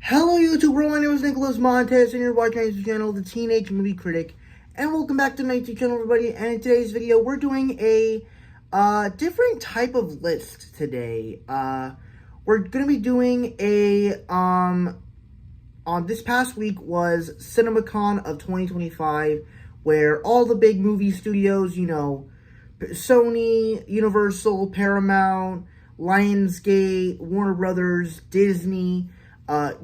Hello YouTube world, my name is Nicholas Montes and you're watching my YouTube channel, The Teenage Movie Critic. And welcome back to my YouTube channel, everybody. And in today's video, we're doing a different type of list today. We're going to be doing a, on this past week was CinemaCon of 2025, where all the big movie studios, you know, Sony, Universal, Paramount, Lionsgate, Warner Brothers, Disney,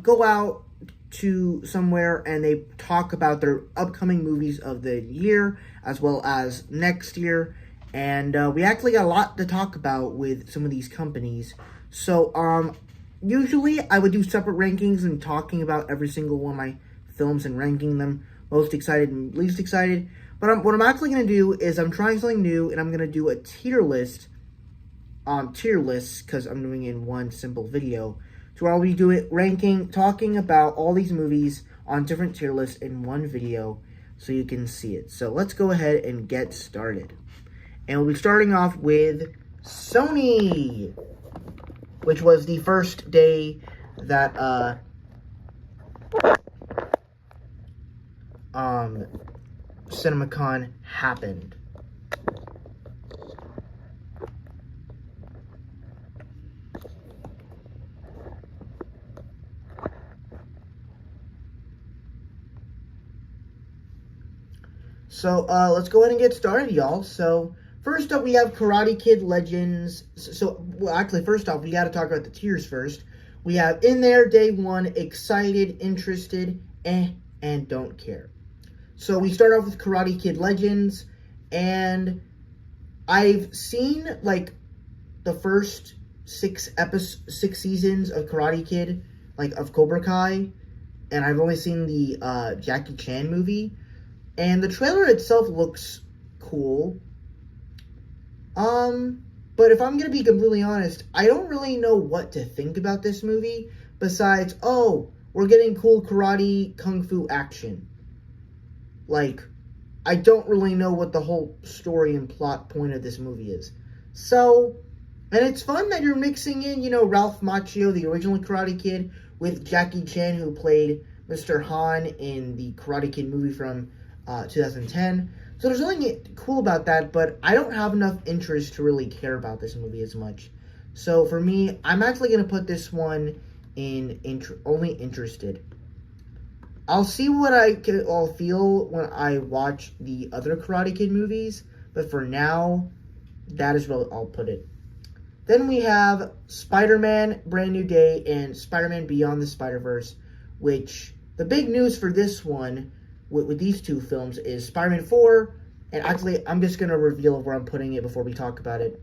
go out to somewhere and they talk about their upcoming movies of the year as well as next year. And we actually got a lot to talk about with some of these companies. So usually I would do separate rankings and talking about every single one of my films and ranking them most excited and least excited. But what I'm actually going to do is I'm trying something new, and I'm going to do a tier list on tier lists because I'm doing it in one simple video. So I'll be doing talking about all these movies on different tier lists in one video so you can see it. So let's go ahead and get started. And we'll be starting off with Sony, which was the first day that CinemaCon happened. So, let's go ahead and get started, y'all. So, first up, we have Karate Kid Legends. Well, actually, first off, we got to talk about the tiers first. We have in there, day one, excited, interested, and don't care. So, we start off with Karate Kid Legends, and I've seen, like, the first six seasons of Karate Kid, like, of Cobra Kai, and I've only seen the Jackie Chan movie. And the trailer itself looks cool. But if I'm going to be completely honest, I don't really know what to think about this movie besides, oh, we're getting cool karate, kung fu action. Like, I don't really know what the whole story and plot point of this movie is. So, and it's fun that you're mixing in, you know, Ralph Macchio, the original Karate Kid, with Jackie Chan, who played Mr. Han in the Karate Kid movie from 2010. So there's nothing cool about that, but I don't have enough interest to really care about this movie as much. So for me, I'm actually going to put this one in only interested. I'll see what I'll feel when I watch the other Karate Kid movies, but for now, that is where I'll put it. Then we have Spider-Man Brand New Day and Spider-Man Beyond the Spider-Verse, which the big news for this one with these two films is Spider-Man 4, and actually, I'm just going to reveal where I'm putting it before we talk about it.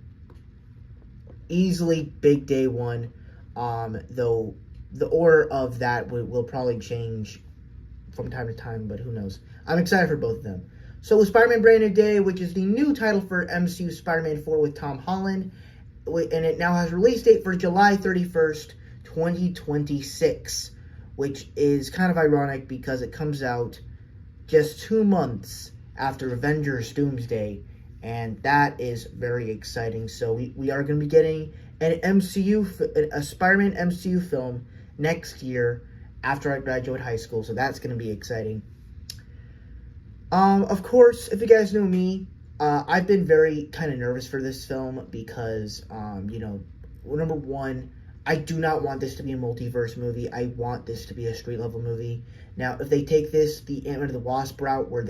Easily big day one, though the order of that will probably change from time to time, but who knows. I'm excited for both of them. So with Spider-Man Brand New Day, which is the new title for MCU Spider-Man 4 with Tom Holland, and it now has a release date for July 31st, 2026, which is kind of ironic because it comes out just 2 months after Avengers Doomsday, and that is very exciting. So we are going to be getting a Spider-Man MCU film next year after I graduate high school, so that's going to be exciting. Of course, if you guys know me, I've been very kind of nervous for this film because, you know, number one, I do not want this to be a multiverse movie. I want this to be a street-level movie. Now, if they take this the Ant-Man and the Wasp route, where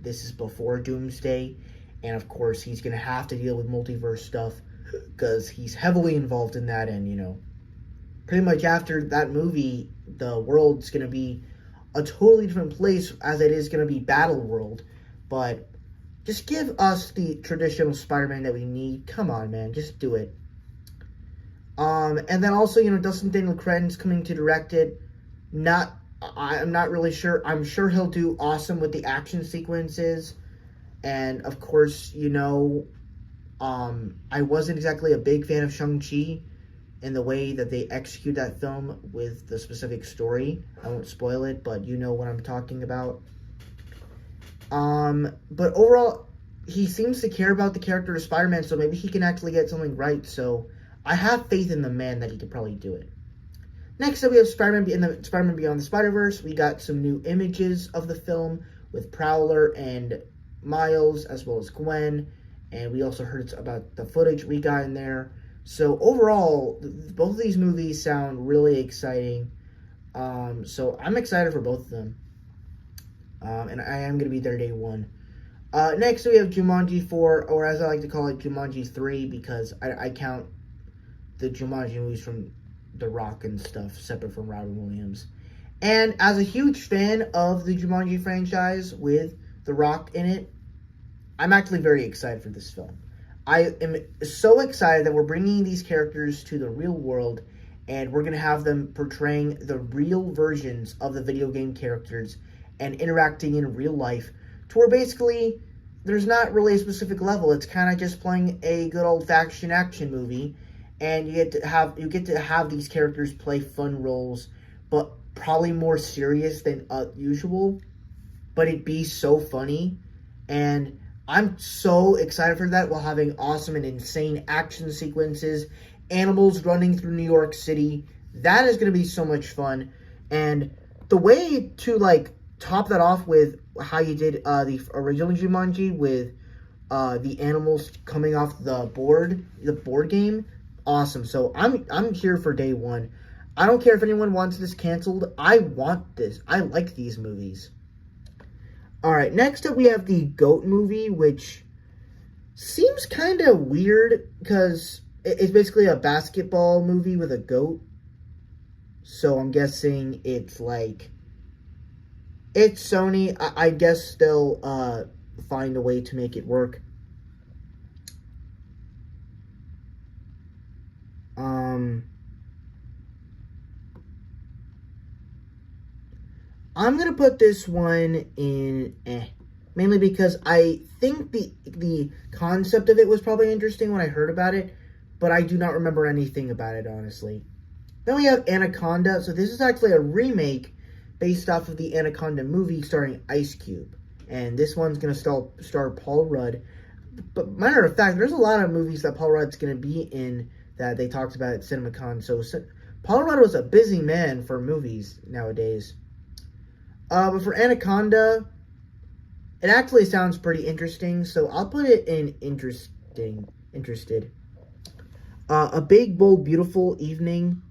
this is before Doomsday, and of course he's going to have to deal with multiverse stuff because he's heavily involved in that, and, you know, pretty much after that movie, the world's going to be a totally different place as it is going to be Battle World. But just give us the traditional Spider-Man that we need. Come on, man. Just do it. And then also, you know, Dustin Daniel Cretton's coming to direct it. I'm not really sure. I'm sure he'll do awesome with the action sequences. And, of course, you know, I wasn't exactly a big fan of Shang-Chi in the way that they execute that film with the specific story. I won't spoil it, but you know what I'm talking about. But overall, he seems to care about the character of Spider-Man, so maybe he can actually get something right. So I have faith in the man that he could probably do it. Next up, we have Spider-Man Beyond the Spider-Verse. We got some new images of the film with Prowler and Miles, as well as Gwen. And we also heard about the footage we got in there. So overall, both of these movies sound really exciting. So I'm excited for both of them. And I am going to be there day one. Next, we have Jumanji 4, or as I like to call it, Jumanji 3, because I count the Jumanji movies from The Rock and stuff separate from Robin Williams. And as a huge fan of the Jumanji franchise with The Rock in it, I'm actually very excited for this film. I am so excited that we're bringing these characters to the real world, and we're going to have them portraying the real versions of the video game characters and interacting in real life, to where basically there's not really a specific level. It's kind of just playing a good old-fashioned action movie, and you get to have these characters play fun roles, but probably more serious than usual. But it'd be so funny, and I'm so excited for that, while having awesome and insane action sequences, animals running through New York City. That is going to be so much fun. And the way to, like, top that off with how you did the original Jumanji with the animals coming off the board game, awesome. So I'm here for day one. I don't care if anyone wants this canceled. I want this. I like these movies. Alright, next up we have the GOAT movie, which seems kind of weird because it's basically a basketball movie with a goat. So I'm guessing it's like, it's Sony. I guess they'll find a way to make it work. I'm going to put this one in mainly because I think the concept of it was probably interesting when I heard about it, but I do not remember anything about it, honestly. Then we have Anaconda. So this is actually a remake based off of the Anaconda movie starring Ice Cube. And this one's going to star Paul Rudd. But matter of fact, there's a lot of movies that Paul Rudd's going to be in that they talked about at CinemaCon. So Paul Rudd was a busy man for movies nowadays. But for Anaconda, it actually sounds pretty interesting, so I'll put it in interested. A Big, Bold, Beautiful Evening.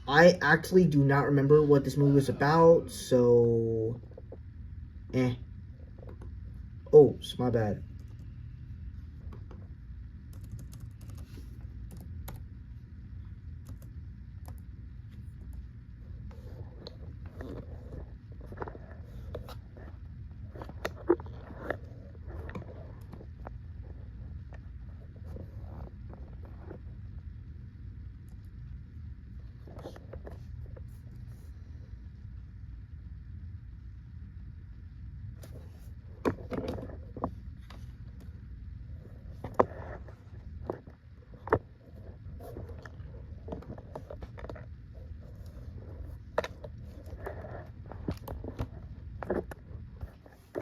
I actually do not remember what this movie was about, so Oh, it's my bad.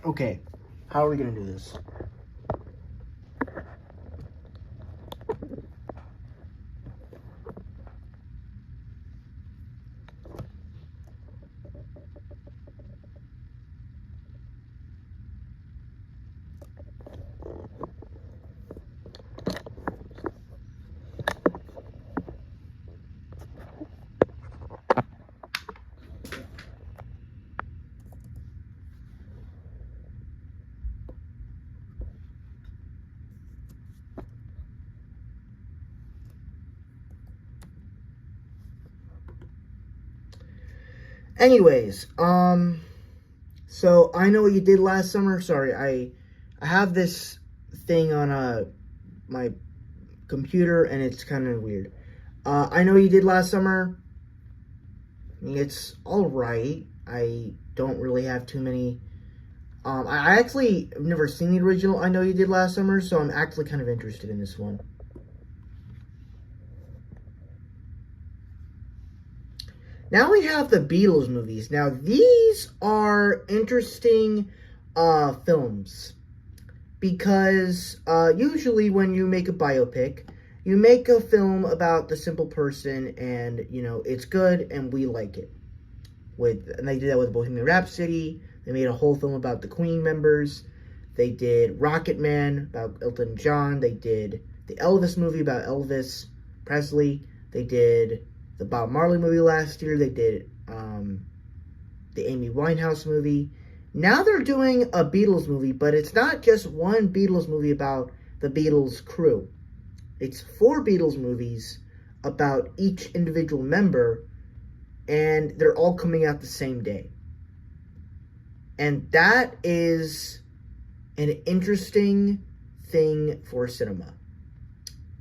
Okay, how are we going to do this? Anyways, so I Know What You Did Last Summer. Sorry, I have this thing on my computer, and it's kind of weird. I Know What You Did Last Summer. It's alright. I don't really have too many. I actually have never seen the original I Know You Did Last Summer, so I'm actually kind of interested in this one. Now we have the Beatles movies. Now these are interesting films because usually when you make a biopic, You make a film about the simple person, and it's good, and we like it. And they did that with Bohemian Rhapsody. They made a whole film about the Queen members. They did Rocket Man about Elton John. They did the Elvis movie about Elvis Presley. They did the Bob Marley movie last year. They did the Amy Winehouse movie. Now they're doing a Beatles movie, but it's not just one Beatles movie about the Beatles crew. It's 4 Beatles movies about each individual member, and they're all coming out the same day. And that is an interesting thing for cinema.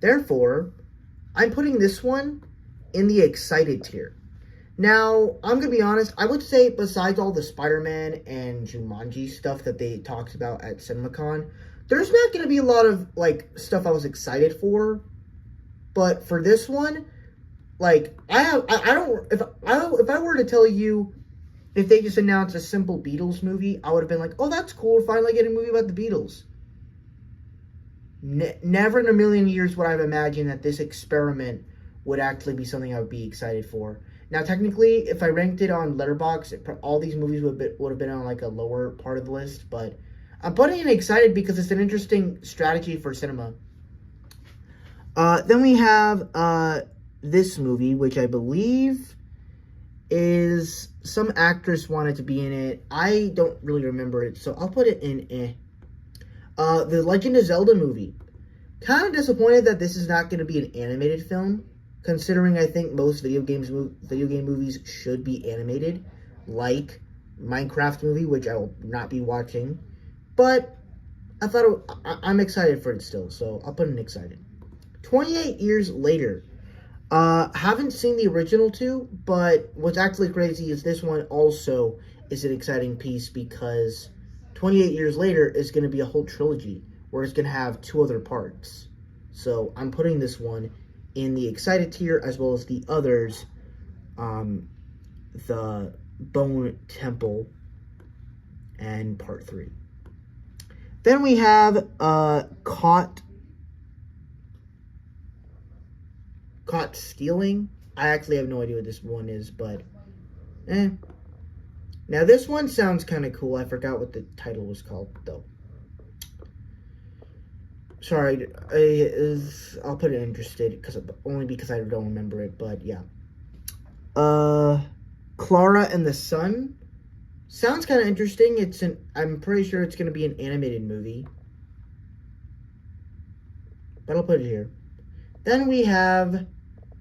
Therefore, I'm putting this one in the excited tier. Now, I'm going to be honest, I would say besides all the Spider-Man and Jumanji stuff that they talked about at CinemaCon, there's not going to be a lot of, stuff I was excited for. But for this one, if I were to tell you, if they just announced a simple Beatles movie, I would have been like, oh, that's cool, we're finally getting a movie about the Beatles. Never in a million years would I have imagined that this experiment would actually be something I would be excited for. Now, technically, if I ranked it on Letterboxd, all these movies would have been on a lower part of the list, but I'm putting it excited because it's an interesting strategy for cinema. Then we have this movie, which I believe is some actress wanted to be in it. I don't really remember it, so I'll put it in The Legend of Zelda movie. Kind of disappointed that this is not going to be an animated film, considering I think most video game movies should be animated, like Minecraft movie, which I will not be watching. But I'm excited for it still, so I'll put in excited. 28 years later. Haven't seen the original 2, but what's actually crazy is this one also is an exciting piece because 28 years later is going to be a whole trilogy where it's going to have 2 other parts. So I'm putting this one in the excited tier as well as the others, the Bone Temple and Part 3. Then we have Caught Stealing. I actually have no idea what this one is, but Now this one sounds kind of cool. I forgot what the title was called, though. Sorry, I'll put it interested only because I don't remember it, but yeah. Clara and the Sun sounds kind of interesting. I'm pretty sure it's going to be an animated movie, but I'll put it here. Then we have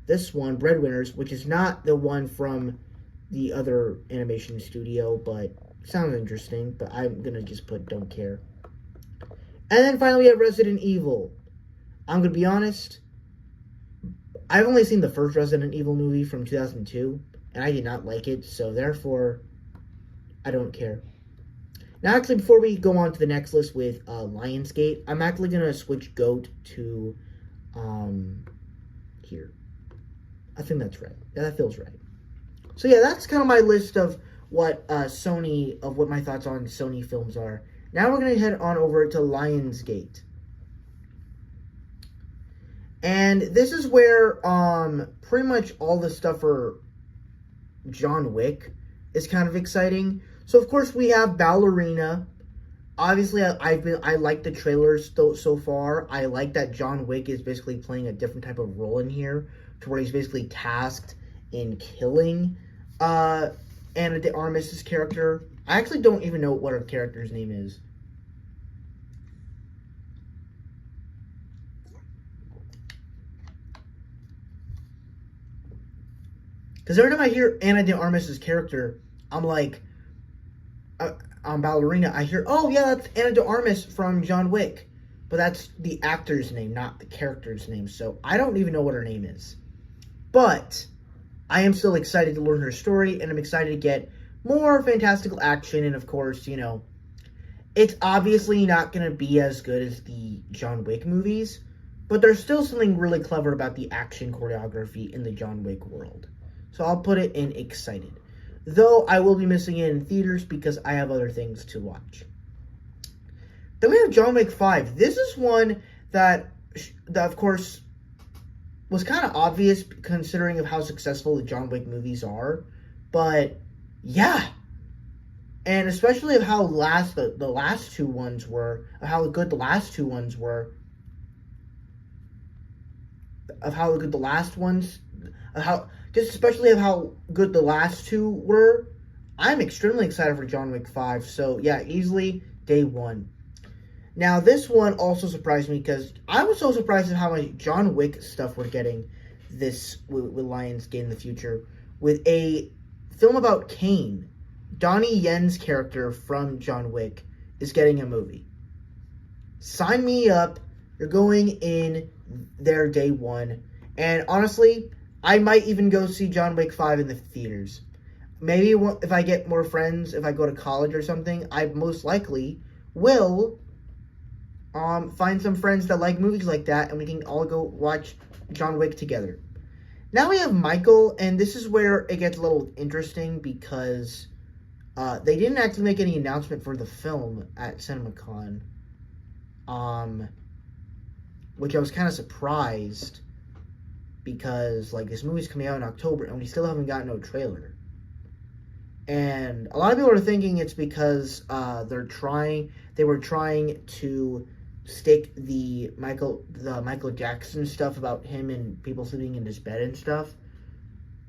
this one, Breadwinners, which is not the one from the other animation studio, but sounds interesting, but I'm going to just put don't care. And then finally we have Resident Evil. I'm going to be honest, I've only seen the first Resident Evil movie from 2002, and I did not like it, so therefore, I don't care. Now, actually, before we go on to the next list with Lionsgate, I'm actually going to switch GOAT to here. I think that's right. Yeah, that feels right. So yeah, that's kind of my list of what what my thoughts on Sony films are. Now we're going to head on over to Lionsgate. And this is where pretty much all the stuff for John Wick is kind of exciting. So of course we have Ballerina. Obviously I like the trailers so far. I like that John Wick is basically playing a different type of role in here, to where he's basically tasked in killing Ana de Armas' character. I actually don't even know what her character's name is. Because every time I hear Ana de Armas' character, I'm like, on Ballerina, I hear, oh yeah, that's Ana de Armas from John Wick. But that's the actor's name, not the character's name. So I don't even know what her name is. But I am still excited to learn her story, and I'm excited to get more fantastical action. And of course, it's obviously not going to be as good as the John Wick movies, but there's still something really clever about the action choreography in the John Wick world. So I'll put it in excited. Though I will be missing it in theaters because I have other things to watch. Then we have John Wick 5. This is one that of course, was kind of obvious considering of how successful the John Wick movies are. But yeah, and especially of how the last two ones were, of how good the last two ones were, of how good the last ones, of how just especially of how good the last two were. I'm extremely excited for John Wick 5. So yeah, easily day one. Now this one also surprised me because I was so surprised at how much John Wick stuff we're getting this with Lionsgate in the future with a film about Kane. Donnie Yen's character from John Wick is getting a movie. Sign me up. You're going in there day one. And honestly, I might even go see John Wick 5 in the theaters. Maybe if I get more friends, if I go to college or something, I most likely will find some friends that like movies like that, and we can all go watch John Wick together. Now we have Michael, and this is where it gets a little interesting because they didn't actually make any announcement for the film at CinemaCon, which I was kind of surprised because like this movie's coming out in October and we still haven't gotten no trailer. And a lot of people are thinking it's because they were trying to stick the Michael Jackson stuff about him and people sleeping in his bed and stuff.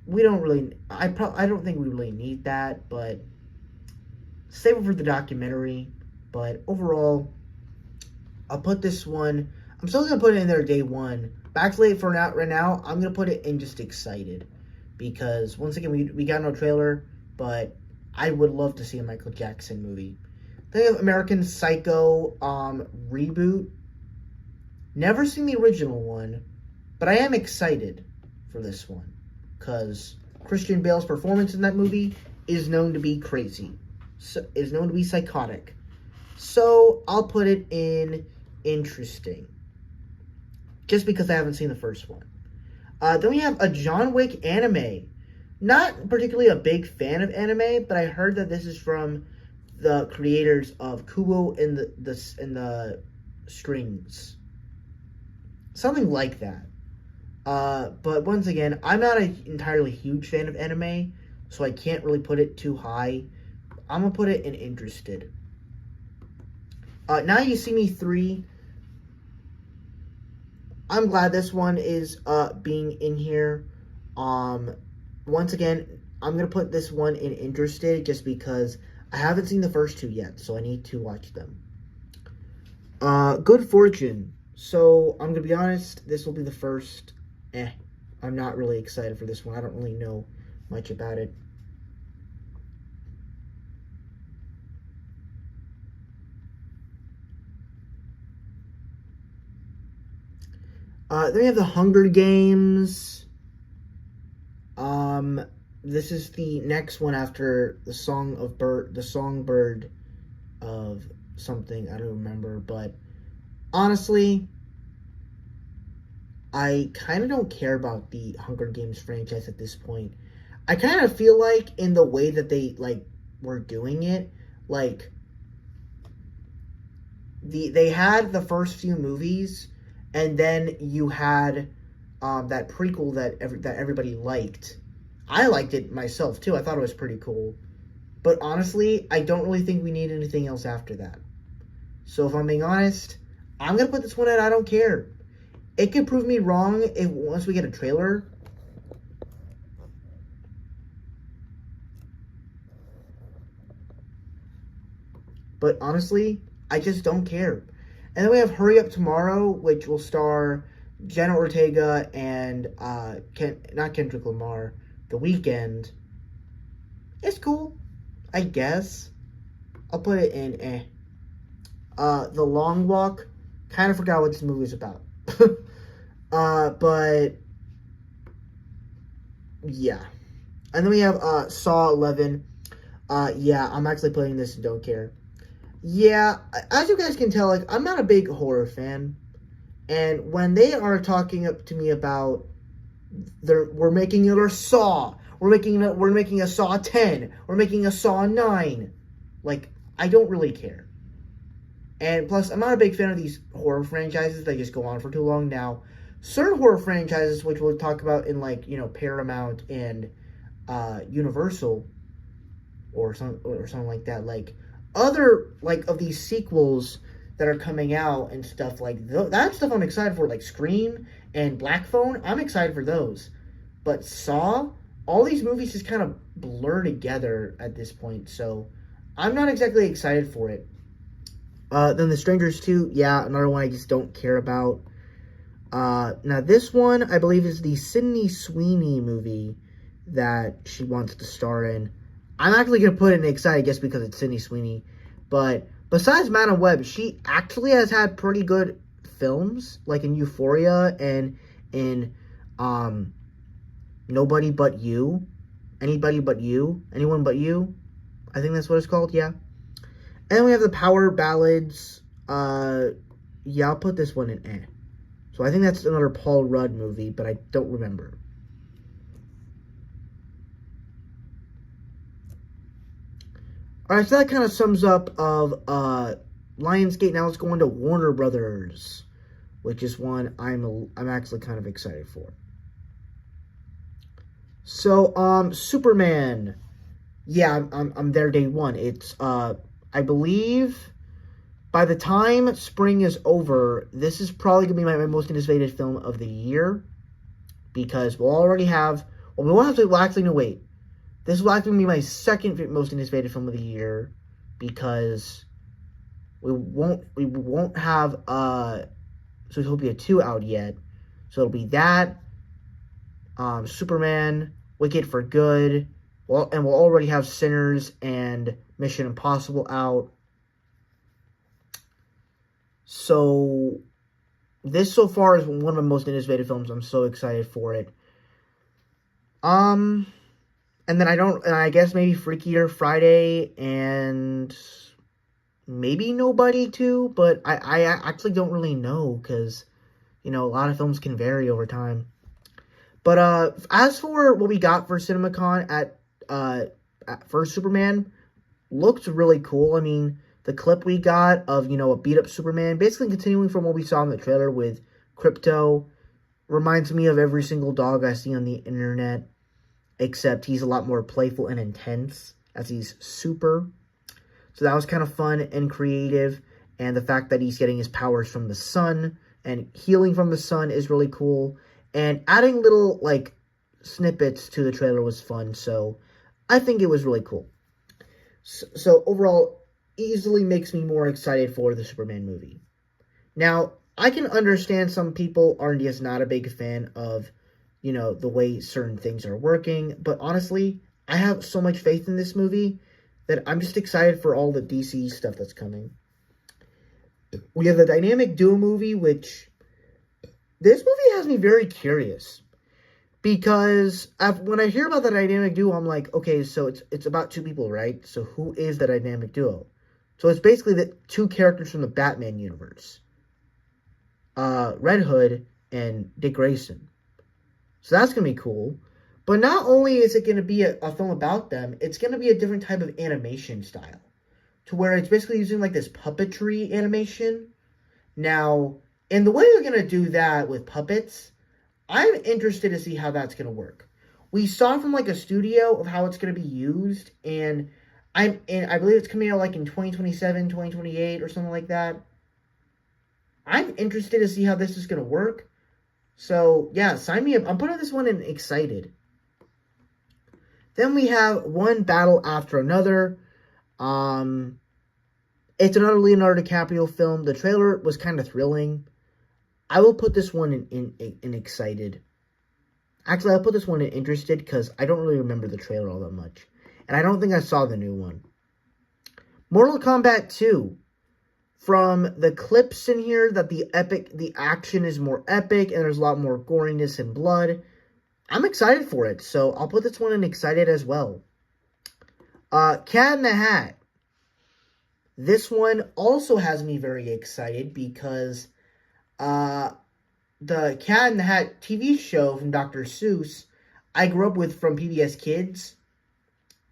We don't really, I don't think we really need that, but save it for the documentary. But overall, I'll put this one, I'm still going to put it in there day one. But actually, for now, right now, I'm going to put it in just excited. Because, once again, we got no trailer, but I would love to see a Michael Jackson movie. Then we have American Psycho reboot. Never seen the original one, but I am excited for this one. Because Christian Bale's performance in that movie is known to be crazy. Is known to be psychotic. So, I'll put it in interesting. Just because I haven't seen the first one. Then we have a John Wick anime. Not particularly a big fan of anime, but I heard that this is from the creators of Kubo and the Strings. Something like that. But once again, I'm not an entirely huge fan of anime, so I can't really put it too high. I'm going to put it in interested. Now You See Me 3. I'm glad this one is being in here. Once again, I'm going to put this one in interested just because I haven't seen the first two yet, so I need to watch them. Good Fortune. So, I'm going to be honest, this will be the first. I'm not really excited for this one. I don't really know much about it. Then we have the Hunger Games. This is the next one after the Songbird of something, I don't remember, but honestly, I kind of don't care about the Hunger Games franchise at this point. I kind of feel like in the way that they, like, were doing it, like, they had the first few movies, and then you had that prequel that everybody liked. I liked it myself, too. I thought it was pretty cool. But honestly, I don't really think we need anything else after that. So if I'm being honest, I'm going to put this one in I don't care. It could prove me wrong once we get a trailer. But honestly, I just don't care. And then we have Hurry Up Tomorrow, which will star Jenna Ortega and not Kendrick Lamar, The Weeknd. It's cool, I guess. I'll put it in The Long Walk. Kind of forgot what this movie is about. But yeah. And then we have Saw 11. Yeah, I'm actually putting this in Don't Care. Yeah, as you guys can tell, like, I'm not a big horror fan. And when they are talking up to me about we're making it a Saw, we're making a Saw 10, we're making a Saw 9, like, I don't really care. And plus, I'm not a big fan of these horror franchises that just go on for too long now. certain horror franchises, which we'll talk about in like, Paramount and Universal or something like that. Like other like of these sequels that are coming out and stuff like that stuff I'm excited for, like Scream and Black Phone. I'm excited for those. But Saw, all these movies just kind of blur together at this point, so I'm not exactly excited for it. Then The Strangers 2, yeah, another one I just don't care about. Now this one, I believe, is the Sydney Sweeney movie that she wants to star in. I'm actually going to put it in excited just because it's Sydney Sweeney. But besides Madam Web, she actually has had pretty good films, like in Euphoria and in Nobody But You. Anybody But You. Anyone But You. I think that's what it's called, yeah. And we have the Power Ballads. Yeah, I'll put this one in eh. So I think that's another Paul Rudd movie, but I don't remember. Alright, so that kind of sums up of Lionsgate. Now let's go on to Warner Brothers, which is one I'm actually kind of excited for. So, Superman. Yeah, I'm there day one. It's I believe by the time spring is over, this is probably gonna be my most anticipated film of the year, because we'll already have. Well, we won't have to. Well, actually, no, wait. This will actually be my second most anticipated film of the year, because we won't have Zootopia 2 out yet. So it'll be that, Superman, Wicked for Good, and we'll already have Sinners and Mission Impossible out. So this so far is one of my most anticipated films. I'm so excited for it. And then I guess maybe Freakier Friday and maybe Nobody too, but I actually don't really know, because, a lot of films can vary over time. But as for what we got for CinemaCon for Superman, looked really cool. I mean, the clip we got of, a beat-up Superman, basically continuing from what we saw in the trailer with Krypto, reminds me of every single dog I see on the internet, except he's a lot more playful and intense, as he's super. So that was kind of fun and creative, and the fact that he's getting his powers from the sun and healing from the sun is really cool, and adding little, like, snippets to the trailer was fun, so I think it was really cool. So overall, easily makes me more excited for the Superman movie. Now, I can understand some people are just not a big fan of, the way certain things are working, but honestly, I have so much faith in this movie that I'm just excited for all the DC stuff that's coming. We have the Dynamic Duo movie, which this movie has me very curious, because when I hear about the Dynamic Duo, I'm like, okay, so it's about two people, right? So who is the Dynamic Duo? So it's basically the two characters from the Batman universe, Red Hood and Dick Grayson. So that's going to be cool. But not only is it going to be a film about them, it's going to be a different type of animation style, to where it's basically using like this puppetry animation. Now, in the way they're going to do that with puppets, I'm interested to see how that's going to work. We saw from like a studio of how it's going to be used, and I believe it's coming out like in 2027, 2028 or something like that. I'm interested to see how this is going to work. So, yeah, sign me up. I'm putting this one in excited. Then we have One Battle After Another. It's another Leonardo DiCaprio film. The trailer was kind of thrilling. I will put this one in excited. Actually, I'll put this one in interested, because I don't really remember the trailer all that much. And I don't think I saw the new one. Mortal Kombat 2. From the clips in here, that the action is more epic, and there's a lot more goriness and blood. I'm excited for it, so I'll put this one in excited as well. Cat in the Hat. This one also has me very excited, because the Cat in the Hat TV show from Dr. Seuss, I grew up with from PBS Kids,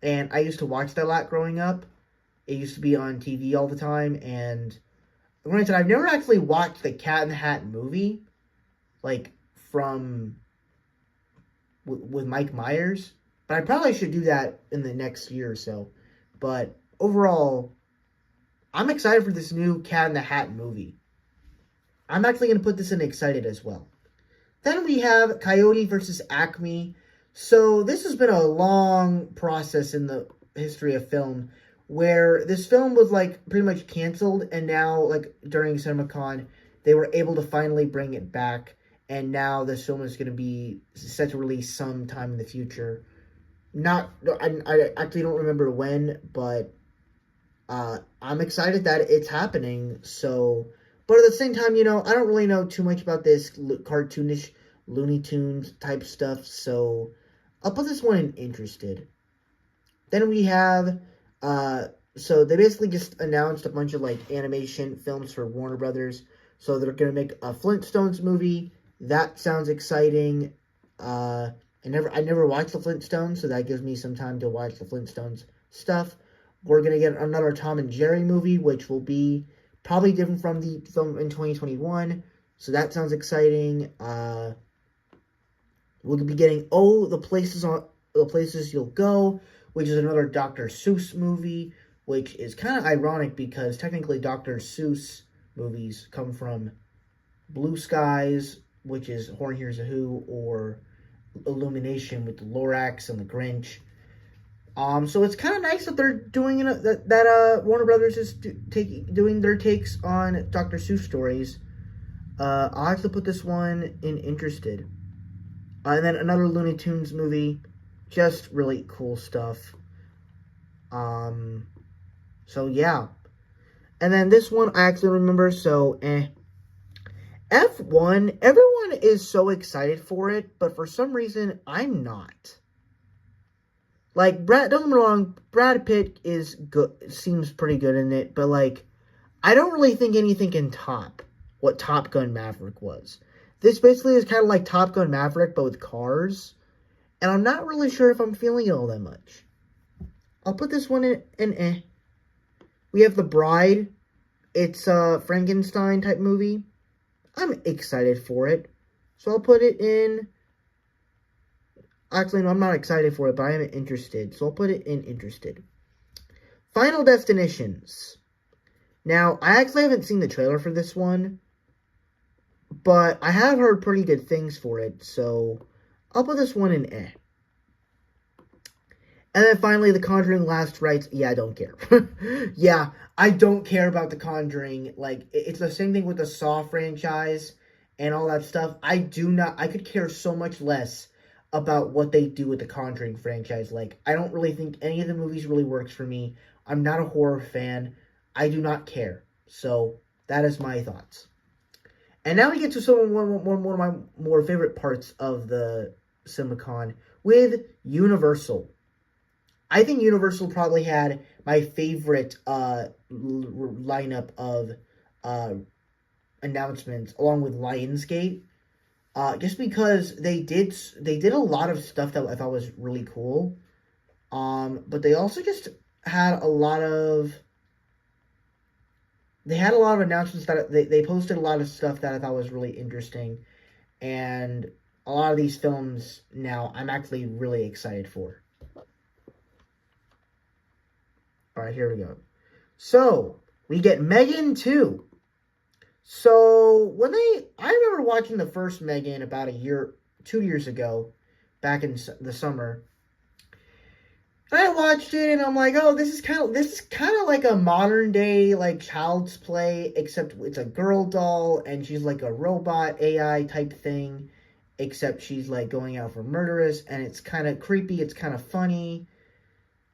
and I used to watch that a lot growing up. It used to be on TV all the time, and granted, I've never actually watched the Cat in the Hat movie, like, from with Mike Myers, but I probably should do that in the next year or so. But overall, I'm excited for this new Cat in the Hat movie. I'm actually going to put this in excited as well. Then we have Coyote versus Acme. So this has been a long process in the history of film, where this film was like pretty much canceled, and now like during CinemaCon they were able to finally bring it back, and now this film is going to be set to release sometime in the future. I actually don't remember when, but I'm excited that it's happening. So, but at the same time, I don't really know too much about this cartoonish Looney Tunes type stuff, so I'll put this one in interested. Then we have, so they basically just announced a bunch of like animation films for Warner Brothers. So they're gonna make a Flintstones movie. That sounds exciting. I never watched the Flintstones, so that gives me some time to watch the Flintstones stuff. We're gonna get another Tom and Jerry movie, which will be probably different from the film in 2021. So that sounds exciting. We'll be getting the Places You'll Go, which is another Dr. Seuss movie, which is kind of ironic because technically Dr. Seuss movies come from Blue Skies, which is Horn Hears a Who, or Illumination with the Lorax and the Grinch. So it's kind of nice that they're doing that Warner Brothers is doing their takes on Dr. Seuss stories. I'll have to put this one in interested. And then another Looney Tunes movie, just really cool stuff. So yeah. And then this one I actually remember, so F1, everyone is so excited for it, but for some reason, I'm not. Like, don't get me wrong, Brad Pitt is good, seems pretty good in it, but like, I don't really think anything can top what Top Gun Maverick was. This basically is kind of like Top Gun Maverick, but with cars, and I'm not really sure if I'm feeling it all that much. I'll put this one in We have The Bride. It's a Frankenstein type movie. I'm excited for it, so I'll put it in. Actually, no, I'm not excited for it, but I am interested, so I'll put it in interested. Final Destinations. Now, I actually haven't seen the trailer for this one, but I have heard pretty good things for it, so I'll put this one in And then finally, The Conjuring Last Rites. Yeah, I don't care. Yeah, I don't care about The Conjuring. Like, it's the same thing with the Saw franchise and all that stuff. I could care so much less about what they do with The Conjuring franchise. Like, I don't really think any of the movies really works for me. I'm not a horror fan. I do not care. So, that is my thoughts. And now we get to one of my more favorite parts of the CinemaCon with Universal. I think Universal probably had my favorite lineup of announcements, along with Lionsgate, just because they did a lot of stuff that I thought was really cool, but they also just had a lot of announcements that they posted a lot of stuff that I thought was really interesting, and a lot of these films now I'm actually really excited for. Alright, here we go. So, we get Megan 2. So, I remember watching the first Megan about 2 years ago, back in the summer. And I watched it, and I'm like, oh, this is kind of like a modern day, like, Child's Play, except it's a girl doll, and she's like a robot AI type thing, except she's like going out for murderous, and it's kind of creepy, it's kind of funny,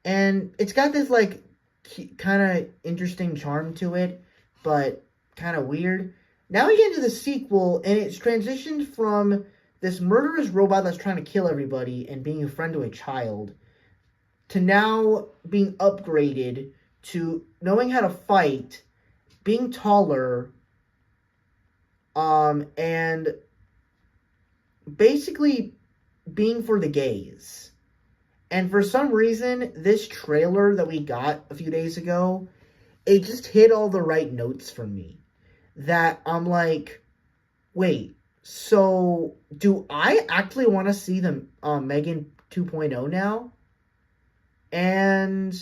and it's got this like kind of interesting charm to it, but kind of weird. Now we get into the sequel, and it's transitioned from this murderous robot that's trying to kill everybody and being a friend to a child, to now being upgraded to knowing how to fight, being taller, and basically being for the gays. And for some reason, this trailer that we got a few days ago, it just hit all the right notes for me. That I'm like, wait, So, do I actually want to see the Megan 2.0 now? And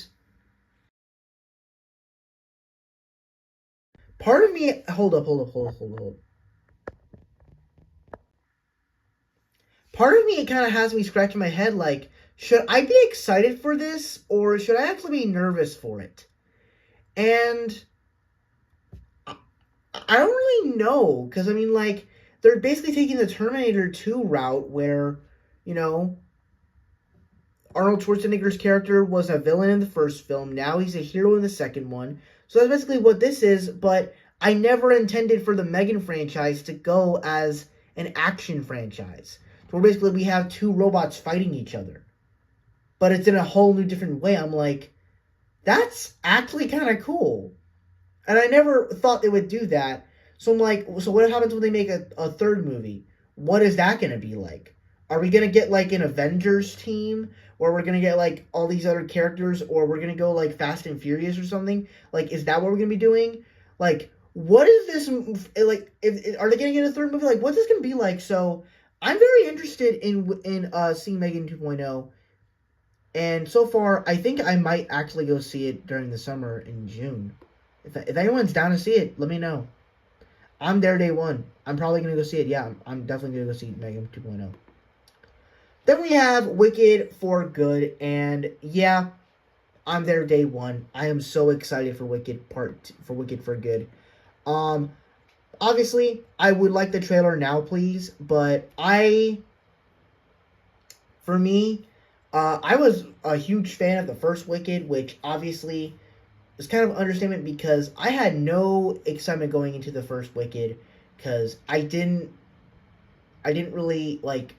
part of me, hold up. Part of me, it kind of has me scratching my head like, should I be excited for this or should I actually be nervous for it? And I don't really know, because I mean, like, they're basically taking the Terminator 2 route where, you know, Arnold Schwarzenegger's character was a villain in the first film. Now he's a hero in the second one. So that's basically what this is, but I never intended for the Megan franchise to go as an action franchise. Where basically we have two robots fighting each other. But it's in a whole new different way. I'm like, that's actually kind of cool. And I never thought they would do that. So I'm like, so what happens when they make a third movie? What is that going to be like? Are we going to get like an Avengers team? Or we're going to get like all these other characters? Or we're going to go like Fast and Furious or something? Like, is that what we're going to be doing? Like, what is this? Like, are they going to get a third movie? Like, what's this going to be like? So I'm very interested in seeing Megan 2.0. And so far, I think I might actually go see it during the summer in June. If anyone's down to see it, let me know. I'm there day one. I'm probably going to go see it. Yeah, I'm definitely going to go see Megan 2.0. Then we have Wicked for Good. And yeah, I'm there day one. I am so excited for Wicked for Good. Obviously, I would like the trailer now, please. But for me, I was a huge fan of the first Wicked, which obviously is kind of an understatement because I had no excitement going into the first Wicked because I didn't really like.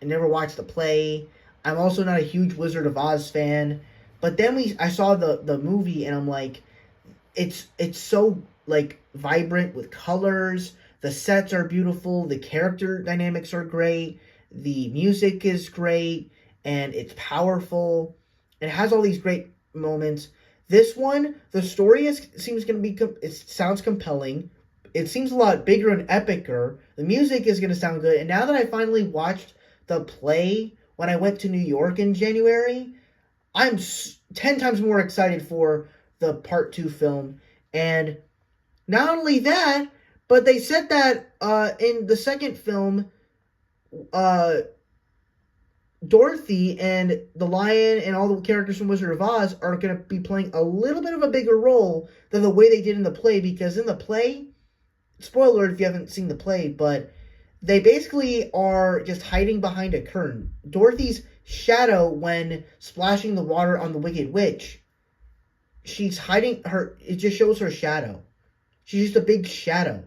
I never watched the play. I'm also not a huge Wizard of Oz fan, but then I saw the movie and I'm like, it's so like vibrant with colors. The sets are beautiful. The character dynamics are great. The music is great and it's powerful. It has all these great moments. This one, the story it sounds compelling. It seems a lot bigger and epicer. The music is going to sound good. And now that I finally watched the play when I went to New York in January, I'm 10 times more excited for the part 2 film. And not only that, but they said that in the second film, Dorothy and the lion and all the characters from Wizard of Oz are going to be playing a little bit of a bigger role than the way they did in the play, because in the play, spoiler if you haven't seen the play, but they basically are just hiding behind a curtain. Dorothy's shadow, when splashing the water on the Wicked Witch, she's hiding it just shows her shadow. She's just a big shadow.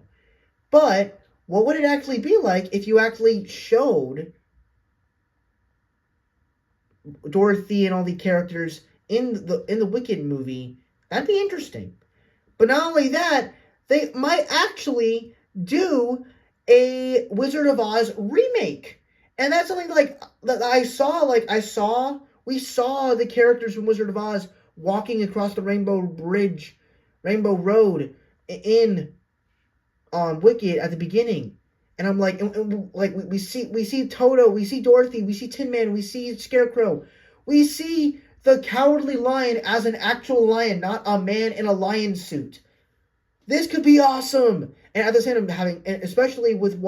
But what would it actually be like if you actually showed Dorothy and all the characters in the Wicked movie? That'd be interesting. But not only that, they might actually do a Wizard of Oz remake. And that's something like that we saw the characters from Wizard of Oz walking across the Rainbow Road in Wicked at the beginning. And I'm like, we see Toto, we see Dorothy, we see Tin Man, we see Scarecrow, we see the Cowardly Lion as an actual lion, not a man in a lion suit. This could be awesome. And at the same time, especially with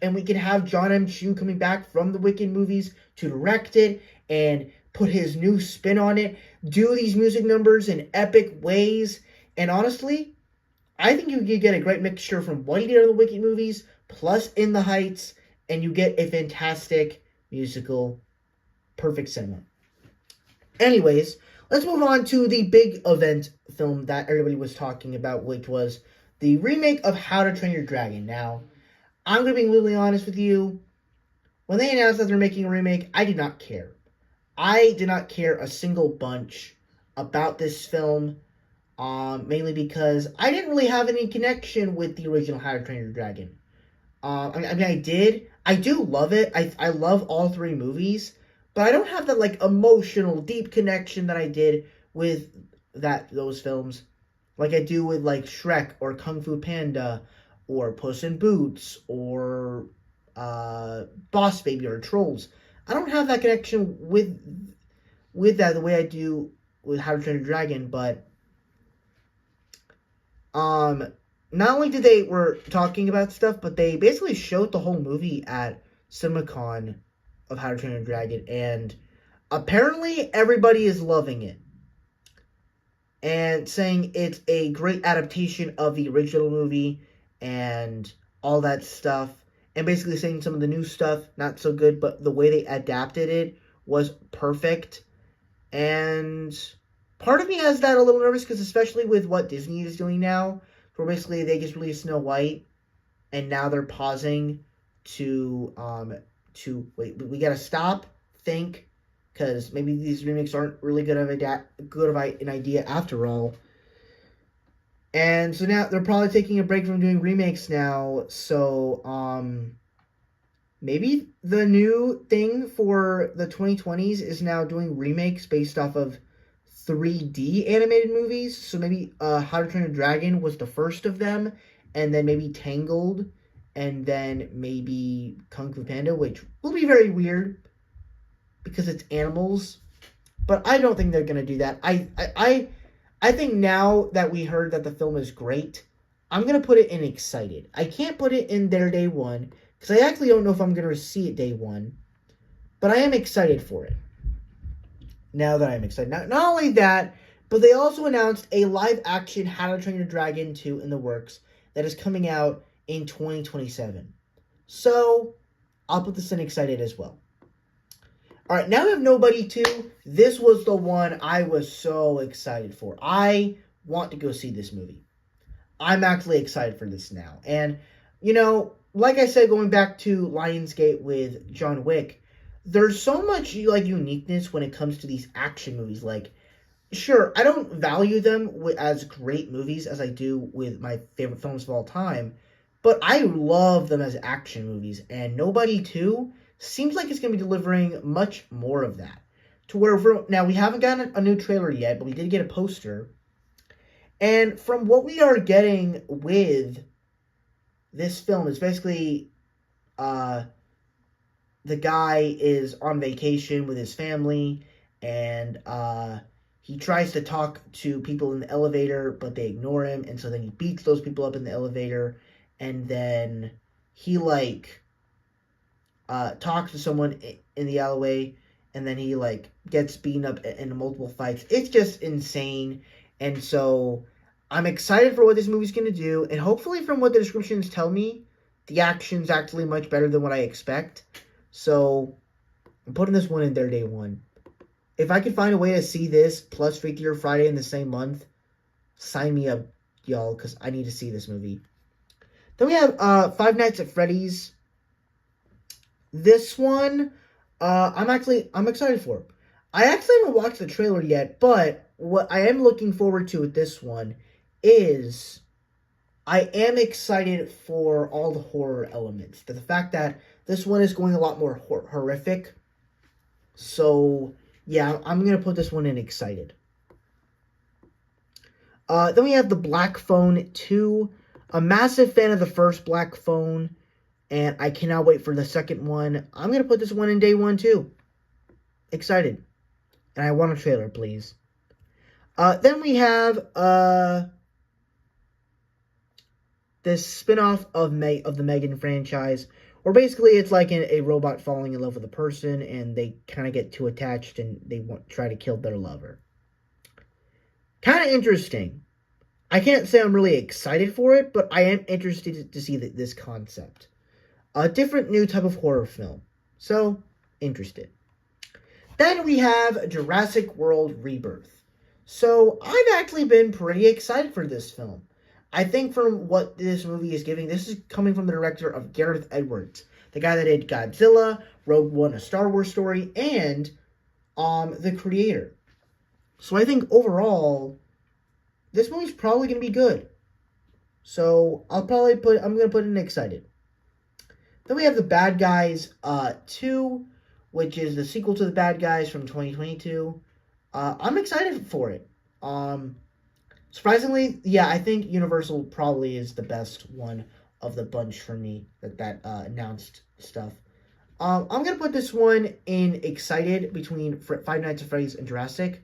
and we can have John M. Chu coming back from the Wicked movies to direct it and put his new spin on it, do these music numbers in epic ways. And honestly, I think you could get a great mixture from what he did in the Wicked movies plus In the Heights, and you get a fantastic musical, perfect cinema. Anyways, let's move on to the big event film that everybody was talking about, which was the remake of How to Train Your Dragon. Now, I'm going to be really honest with you. When they announced that they're making a remake, I did not care. I did not care a single bunch about this film, mainly because I didn't really have any connection with the original How to Train Your Dragon. I did. I do love it. I love all three movies, but I don't have that like emotional, deep connection that I did with those films, like I do with like Shrek or Kung Fu Panda or Puss in Boots or Boss Baby or Trolls. I don't have that connection with that the way I do with How to Train Your Dragon, but not only did they were talking about stuff, but they basically showed the whole movie at CinemaCon of How to Train Your Dragon, and apparently everybody is loving it and saying it's a great adaptation of the original movie and all that stuff, and basically saying some of the new stuff not so good, but the way they adapted it was perfect. And part of me has that a little nervous, because especially with what Disney is doing now, where basically they just released Snow White, and now they're pausing to wait. We gotta stop, think, because maybe these remakes aren't really good of an idea after all. And so now they're probably taking a break from doing remakes now. So maybe the new thing for the 2020s is now doing remakes based off of 3D animated movies. So maybe How to Train a Dragon was the first of them, and then maybe Tangled, and then maybe Kung Fu Panda, which will be very weird because it's animals. But I don't think they're gonna do that. I think now that we heard that the film is great, I'm gonna put it in excited. I can't put it in their day one because I actually don't know if I'm gonna see it day one, but I am excited for it. Now that I'm excited. Not only that, but they also announced a live-action How to Train Your Dragon 2 in the works that is coming out in 2027. So, I'll put this in excited as well. Alright, now we have Nobody 2. This was the one I was so excited for. I want to go see this movie. I'm actually excited for this now. And, you know, like I said, going back to Lionsgate with John Wick, there's so much uniqueness when it comes to these action movies. Like, sure, I don't value them as great movies as I do with my favorite films of all time, but I love them as action movies. And Nobody 2 seems like it's going to be delivering much more of that. To where now we haven't gotten a new trailer yet, but we did get a poster. And from what we are getting with this film, is basically the guy is on vacation with his family, and he tries to talk to people in the elevator, but they ignore him, and so then he beats those people up in the elevator, and then he talks to someone in the alleyway, and then he gets beaten up in multiple fights. It's just insane. And so I'm excited for what this movie's going to do, and hopefully from what the descriptions tell me, the action's actually much better than what I expect. So I'm putting this one in their day one. If I could find a way to see this plus Freaky or Friday in the same month, sign me up, y'all, because I need to see this movie. Then we have Five Nights at Freddy's. This one, I'm excited for. I actually haven't watched the trailer yet, but what I am looking forward to with this one is I am excited for all the horror elements. The fact that this one is going a lot more horrific. So, yeah, I'm going to put this one in excited. Then we have the Black Phone 2. A massive fan of the first Black Phone, and I cannot wait for the second one. I'm going to put this one in day one, too. Excited. And I want a trailer, please. Then we have this spin-off of the Megan franchise, where basically it's like a robot falling in love with a person, and they kind of get too attached, and they try to kill their lover. Kind of interesting. I can't say I'm really excited for it, but I am interested to see this concept. A different new type of horror film. So, interested. Then we have Jurassic World Rebirth. So, I've actually been pretty excited for this film. I think from what this movie is giving, this is coming from the director of Gareth Edwards, the guy that did Godzilla, Rogue One, A Star Wars Story, and the creator. So I think overall, this movie's probably going to be good. So I'm going to put it in excited. Then we have The Bad Guys 2, which is the sequel to The Bad Guys from 2022. I'm excited for it. Surprisingly, yeah, I think Universal probably is the best one of the bunch for me that announced stuff. I'm gonna put this one in excited between Five Nights at Freddy's and Jurassic.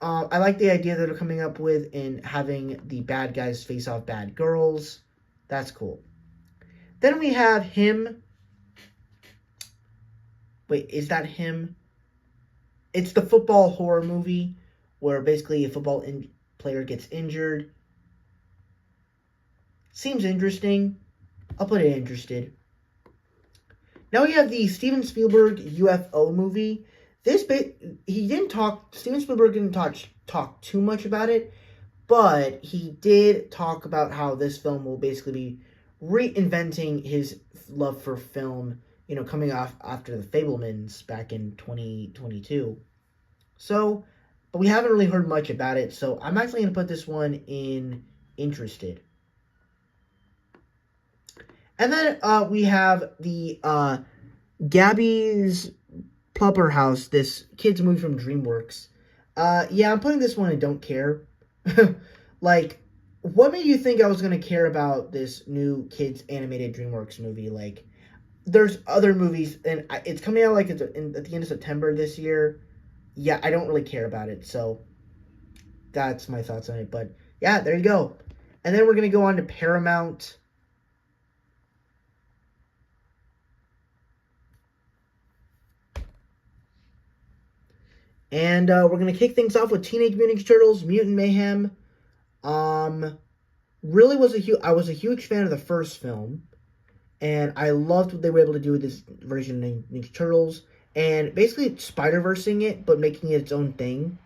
I like the idea that they're coming up with in having the bad guys face off bad girls. That's cool. Then we have him. Wait, is that him? It's the football horror movie where basically a football player gets injured. Seems interesting. I'll put it interested. Now we have the Steven Spielberg UFO movie. Steven Spielberg didn't talk too much about it, but he did talk about how this film will basically be reinventing his love for film, coming off after The Fabelmans back in 2022. So, but we haven't really heard much about it, so I'm actually going to put this one in interested. And then we have the Gabby's Plumber House, this kids movie from DreamWorks. Yeah, I'm putting this one in don't care. Like, what made you think I was going to care about this new kids animated DreamWorks movie? Like, there's other movies, and it's coming out like at the end of September this year. Yeah, I don't really care about it, so that's my thoughts on it. But yeah, there you go. And then we're going to go on to Paramount. And we're going to kick things off with Teenage Mutant Ninja Turtles, Mutant Mayhem. Really I was a huge fan of the first film. And I loved what they were able to do with this version of Ninja Turtles. And basically Spider-Versing it, but making it its own thing.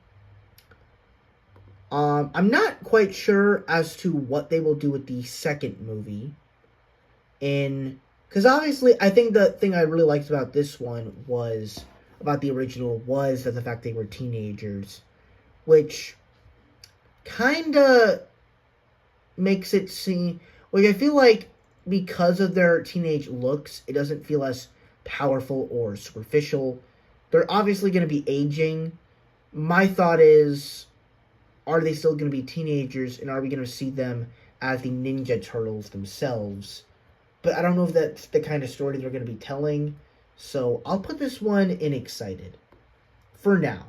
I'm not quite sure as to what they will do with the second movie. Because obviously, I think the thing I really liked about this one was... about the original was that the fact they were teenagers, which kind of makes it seem like I feel like because of their teenage looks, it doesn't feel as powerful or superficial. They're obviously going to be aging. My thought is, are they still going to be teenagers, and are we going to see them as the Ninja Turtles themselves? But I don't know if that's the kind of story they're going to be telling. So, I'll put this one in excited. For now.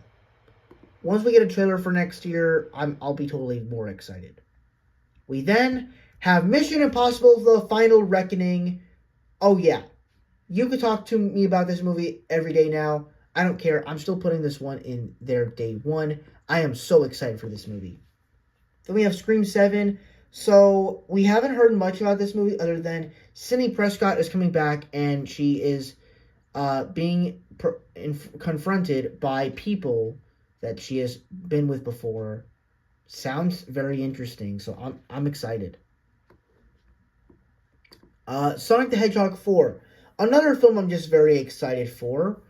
Once we get a trailer for next year, I'll be totally more excited. We then have Mission Impossible: The Final Reckoning. Oh yeah. You could talk to me about this movie every day now. I don't care. I'm still putting this one in their day one. I am so excited for this movie. Then we have Scream 7. So, we haven't heard much about this movie other than Sidney Prescott is coming back and she is... being confronted by people that she has been with before. Sounds very interesting, so I'm excited. Sonic the Hedgehog 4. Another film I'm just very excited for.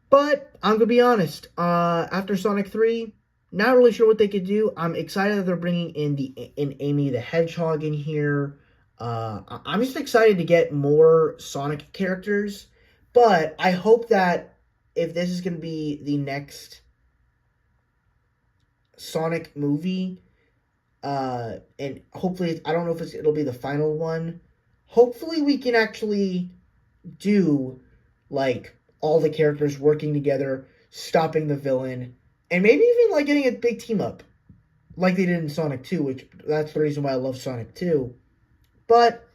But I'm going to be honest, after Sonic 3, not really sure what they could do. I'm excited that they're bringing in Amy the Hedgehog in here. I'm just excited to get more Sonic characters, but I hope that if this is going to be the next Sonic movie, and hopefully, I don't know if it'll be the final one, hopefully we can actually do, like, all the characters working together, stopping the villain, and maybe even, like, getting a big team up, like they did in Sonic 2, which, that's the reason why I love Sonic 2. But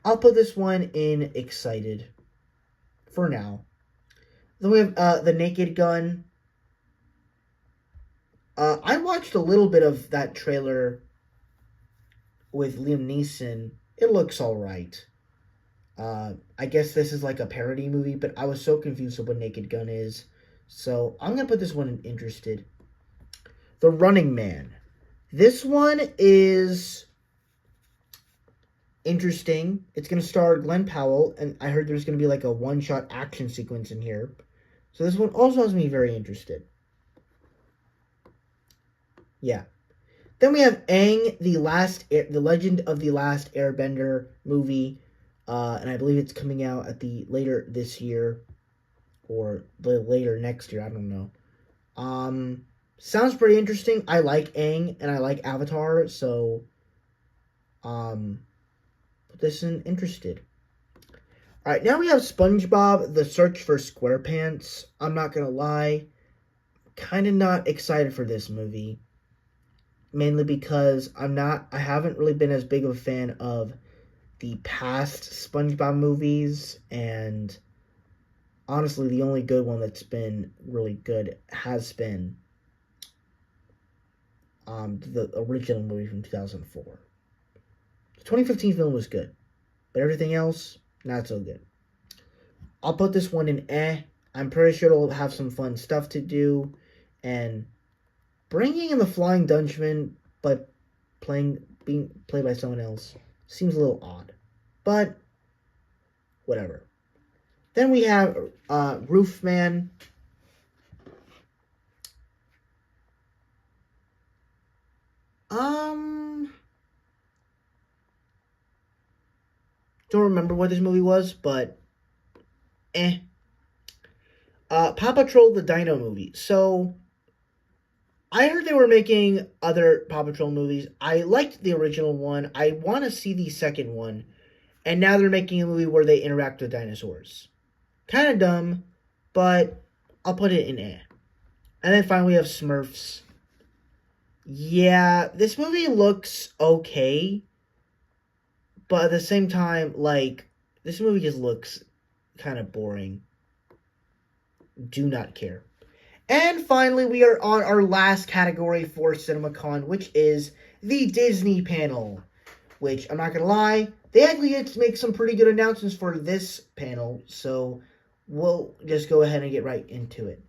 I'll put this one in excited for now. Then we have The Naked Gun. I watched a little bit of that trailer with Liam Neeson. It looks alright. I guess this is like a parody movie, but I was so confused with what Naked Gun is. So I'm going to put this one in interested. The Running Man. This one is... interesting. It's going to star Glenn Powell, and I heard there's going to be like a one-shot action sequence in here. So this one also has me very interested. Yeah. Then we have Aang, the Legend of the Last Airbender movie, and I believe it's coming out at the later this year, or the later next year, I don't know. Sounds pretty interesting. I like Aang, and I like Avatar, so, this in interested. Alright, now we have SpongeBob, The Search for SquarePants. I'm not gonna lie, kind of not excited for this movie. Mainly because I haven't really been as big of a fan of the past SpongeBob movies, and honestly, the only good one that's been really good has been the original movie from 2004. The 2015 film was good, but everything else, not so good. I'll put this one in eh. I'm pretty sure it'll have some fun stuff to do, and bringing in the Flying Dutchman, but being played by someone else, seems a little odd. But, whatever. Then we have Roofman. Don't remember what this movie was, but eh. Paw Patrol the Dino movie. So, I heard they were making other Paw Patrol movies. I liked the original one. I want to see the second one. And now they're making a movie where they interact with dinosaurs. Kind of dumb, but I'll put it in eh. And then finally we have Smurfs. Yeah, this movie looks okay. But at the same time, like, this movie just looks kind of boring. Do not care. And finally, we are on our last category for CinemaCon, which is the Disney panel. Which, I'm not going to lie, they actually get to make some pretty good announcements for this panel. So, we'll just go ahead and get right into it.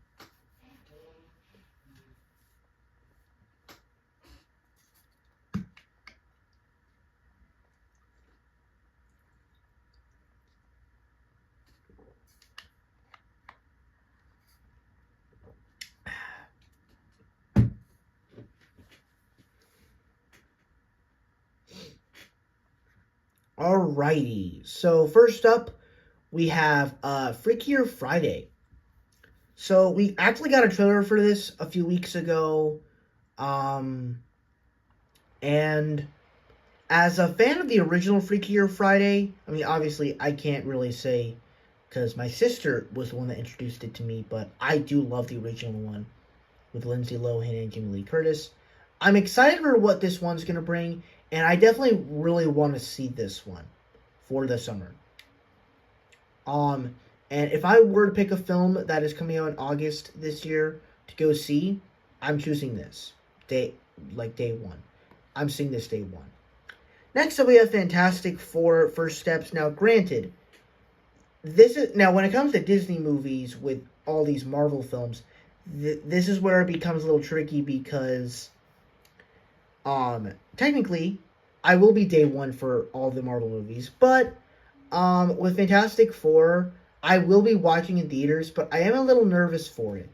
Alrighty, so first up, we have Freakier Friday. So we actually got a trailer for this a few weeks ago, and as a fan of the original Freakier Friday, I mean, obviously I can't really say, because my sister was the one that introduced it to me, but I do love the original one, with Lindsay Lohan and Jamie Lee Curtis. I'm excited for what this one's going to bring, and I definitely really want to see this one for the summer. And if I were to pick a film that is coming out in August this year to go see, I'm choosing this. Day one. I'm seeing this day one. Next up, we have Fantastic Four First Steps. Now, granted, when it comes to Disney movies with all these Marvel films, this is where it becomes a little tricky because technically, I will be day one for all the Marvel movies, but with Fantastic Four, I will be watching in theaters, but I am a little nervous for it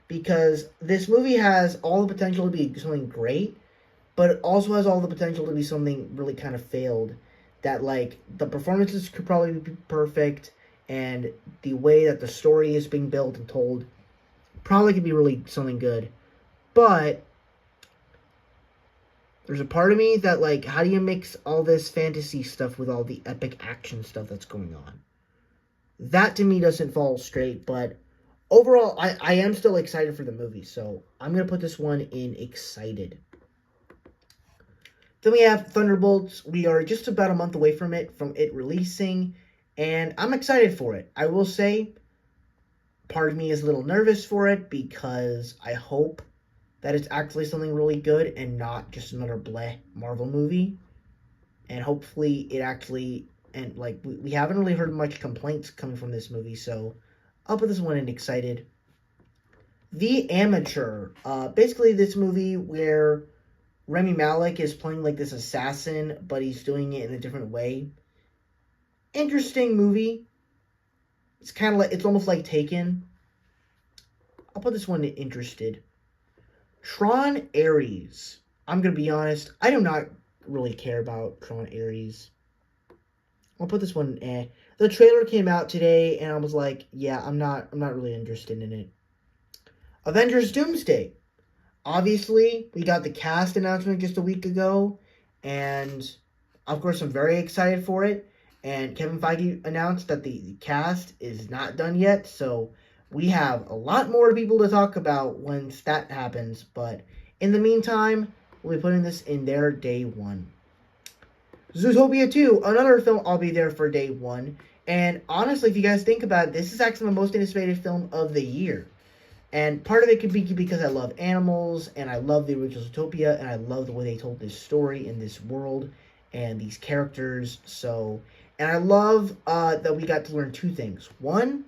because this movie has all the potential to be something great, but it also has all the potential to be something really kind of failed. That, like, the performances could probably be perfect, and the way that the story is being built and told probably could be really something good, but there's a part of me that, like, how do you mix all this fantasy stuff with all the epic action stuff that's going on? That, to me, doesn't fall straight, but overall, I am still excited for the movie, so I'm going to put this one in excited. Then we have Thunderbolts. We are just about a month away from it releasing, and I'm excited for it. I will say, part of me is a little nervous for it because I hope that it's actually something really good and not just another bleh Marvel movie. And hopefully it actually, and like, we haven't really heard much complaints coming from this movie, so I'll put this one in excited. The Amateur. Basically this movie where Rami Malek is playing like this assassin, but he's doing it in a different way. Interesting movie. It's kind of like, it's almost like Taken. I'll put this one in interested. Tron Ares. I'm going to be honest, I do not really care about Tron Ares. I'll put this one in eh. The trailer came out today, and I was like, yeah, I'm not really interested in it. Avengers Doomsday. Obviously, we got the cast announcement just a week ago, and Of course, I'm very excited for it. And Kevin Feige announced that the cast is not done yet. So we have a lot more people to talk about once that happens. But in the meantime, we'll be putting this in their day one. Zootopia 2, another film I'll be there for day one. And honestly, if you guys think about it, this is actually my most anticipated film of the year. And part of it could be because I love animals, and I love the original Zootopia, and I love the way they told this story in this world and these characters. So, and I love that we got to learn two things. One,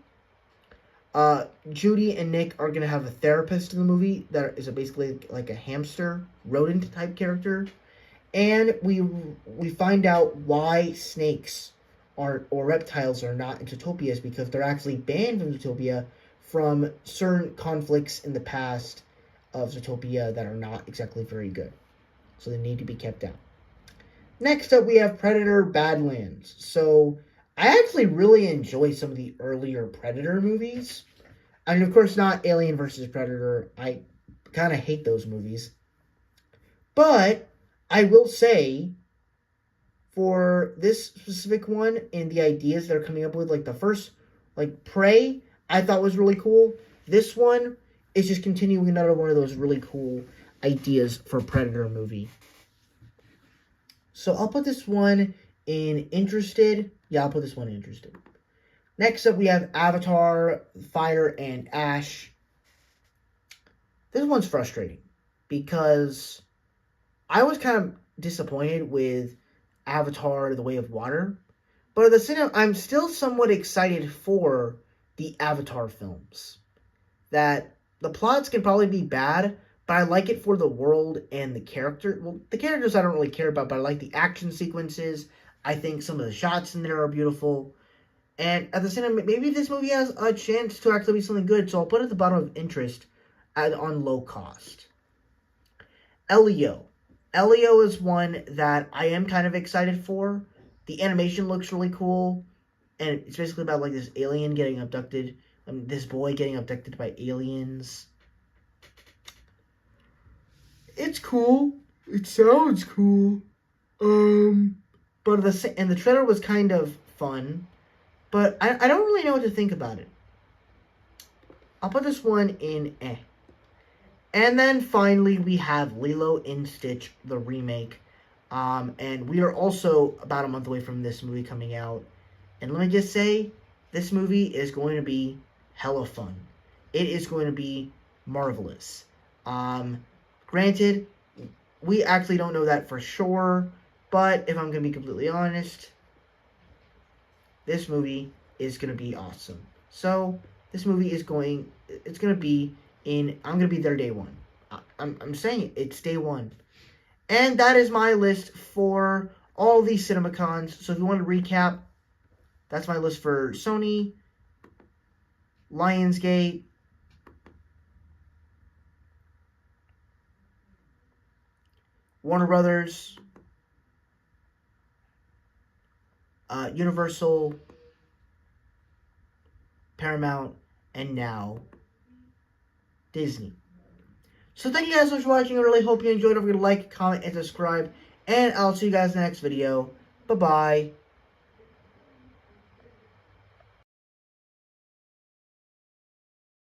Judy and Nick are going to have a therapist in the movie that is basically like a hamster, rodent type character. And we find out why snakes or reptiles are not in Zootopia is because they're actually banned from Zootopia from certain conflicts in the past of Zootopia that are not exactly very good. So they need to be kept out. Next up, we have Predator Badlands. So I actually really enjoy some of the earlier Predator movies. I mean, of course, not Alien vs. Predator. I kind of hate those movies. But I will say, for this specific one and the ideas they're coming up with, like the first, like Prey, I thought was really cool. This one is just continuing another one of those really cool ideas for Predator movie. So I'll put this one in interested. Yeah, I'll put this one in interested. Next up, we have Avatar, Fire and Ash. This one's frustrating because I was kind of disappointed with Avatar, The Way of Water. But at the same time, I'm still somewhat excited for the Avatar films. That the plots can probably be bad, but I like it for the world and the character. Well, the characters I don't really care about, but I like the action sequences. I think some of the shots in there are beautiful. And at the same time, maybe this movie has a chance to actually be something good, so I'll put it at the bottom of interest on low cost. Elio. Elio is one that I am kind of excited for. The animation looks really cool, and it's basically about like this alien getting abducted. This boy getting abducted by aliens. It's cool. It sounds cool. But the trailer was kind of fun, but I don't really know what to think about it. I'll put this one in eh. And then finally we have Lilo & Stitch, the remake. And we are also about a month away from this movie coming out. And let me just say, this movie is going to be hella fun. It is going to be marvelous. Granted, we actually don't know that for sure. But if I'm going to be completely honest, this movie is going to be awesome. So, this movie is going to be I'm going to be there day one. I'm saying it. It's day one. And that is my list for all these CinemaCons. So if you want to recap, that's my list for Sony, Lionsgate, Warner Brothers, Universal, Paramount, and now Disney. So thank you guys so much for watching. I really hope you enjoyed. Don't forget to like, comment, and subscribe. And I'll see you guys in the next video. Bye-bye.